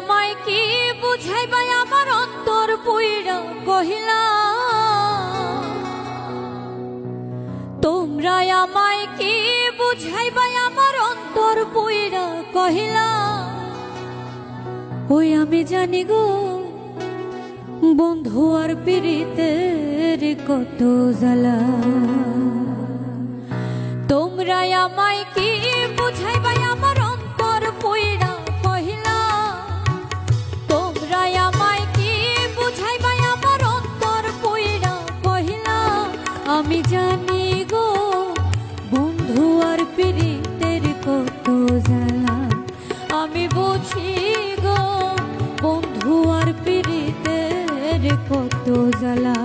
আমায় কি বুঝাইবা আমার অন্তর পুইরা কহিলা তোমরা আমায় কি বুঝাইবা আমার অন্তর পুইরা কহিলা ওই আমি জানি গো বন্ধু আর পিরিতের কত জ্বালা তোমরা আমায় কি বুঝাইবা আমার অন্তর পুইরা কহিলা তোমরা আমায় কি বুঝাইবা আমার অন্তর পুইরা কহিলা আমি জানি গো বন্ধু আর পিরিতের কত জ্বালা আমি বুঝি গো বন্ধু আর পিরিতের কত জ্বালা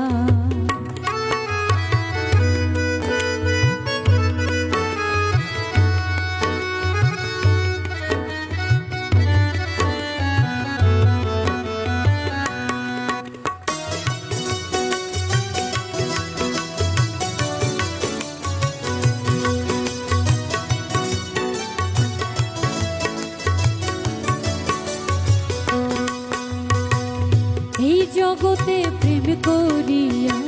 এই জগতে প্রেম করিয়া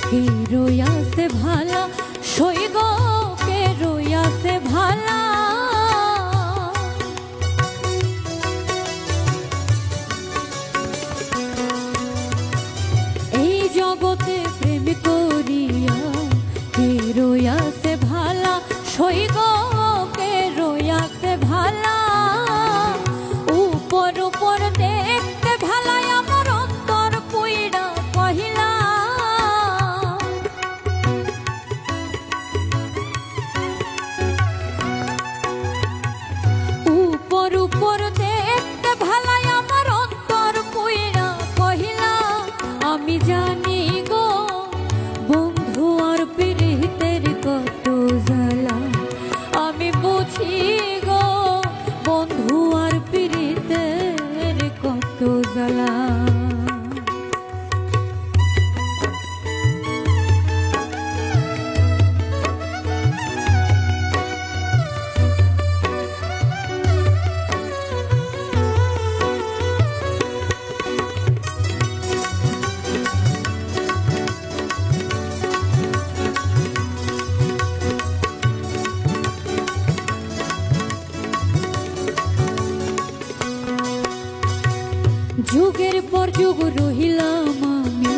কে রইয়াছে ভালা সইগ কে রইয়াছে ভালা এই জগতে প্রেম করিয়া কে রইয়াছে ভালা সইগ কে রইয়াছে ভালা উপর উপর দেখতে ভালা আমার অন্তর পুইরা কহিলা উপর উপর দেখতে ভালা আমার অন্তর পুইরা কহিলা আমি জানি গো বন্ধু আর পিরিতের কত জ্বালা আমি বুঝি গো বন্ধু আর পিরিতের কত জ্বালা যুগের পর যুগ রহিলাম আমি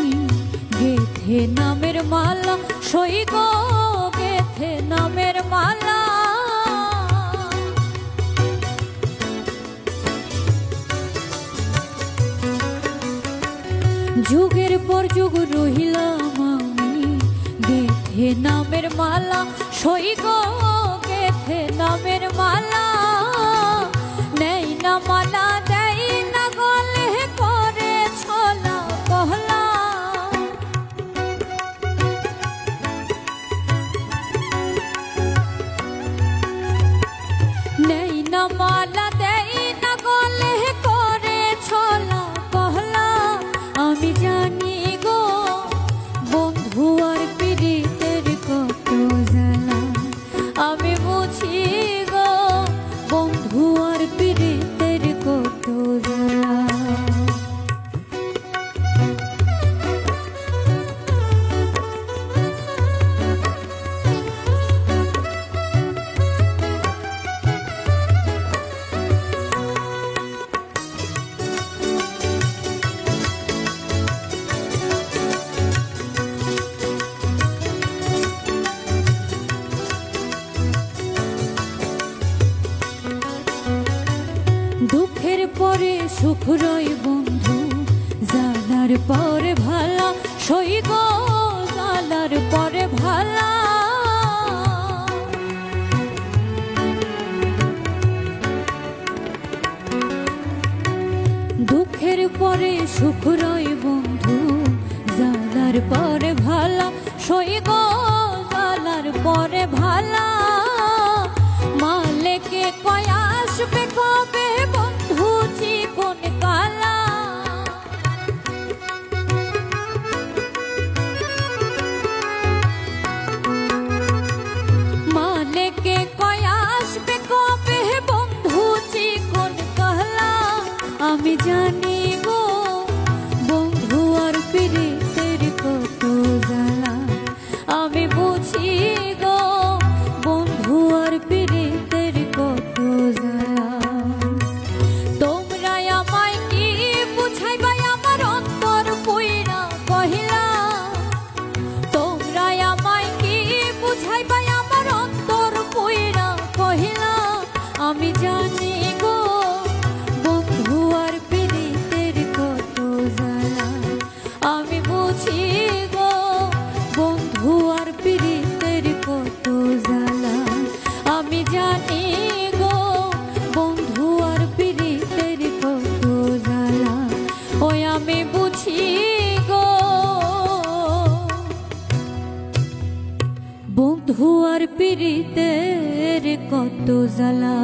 গেথে নামের মালা সইগ গেথে নামের মালা যুগের পর যুগ রহিলাম আমি গেথে নামের মালা সইগ গেথে নামের মালা নেই না মালা দেই না গলে করে ছলা কহলা নেই না মালা দেই না গলে করে ছলা কহলা আমি জানি গো বন্ধু আর পিরিতের কত জ্বালা আমি বুঝি গো বন্ধু আর পিরিতের কত জ্বালা দুঃখের পরে সুখ রয় বন্ধু জালার পরে ভালা সইগ জালার পরে ভালা দুঃখের পরে সুখ রয় বন্ধু জালার পরে ভালা সইগ জালার পরে ভালা মালেকে কয় আসবে কবে বন্ধু জীবন কালা মালেকে কয় আসবে কবে বন্ধু জীবন কালা আমি জানি গো বন্ধু আর পীড়িতের কত জ্বালা আমি বুঝি গো বন্ধু আর পীড়িতের কত জ্বালা তোমরা আমায় কি বুঝাইবা আমার অন্তর পুইরা কহিলা তোমরা আমায় কি বুঝাইবা আমার অন্তর পুইরা কহিলা আমি জানি গো বন্ধু আর পীড়িতের কত জ্বালা আমি বুঝি গো বন্ধু আর পীড়িতের কত জ্বালা আমি জানি গো বন্ধু আর পীড়িতের কত জ্বালা ওই আমি বুঝি গো বন্ধু আর পীড়িতের কত জ্বালা।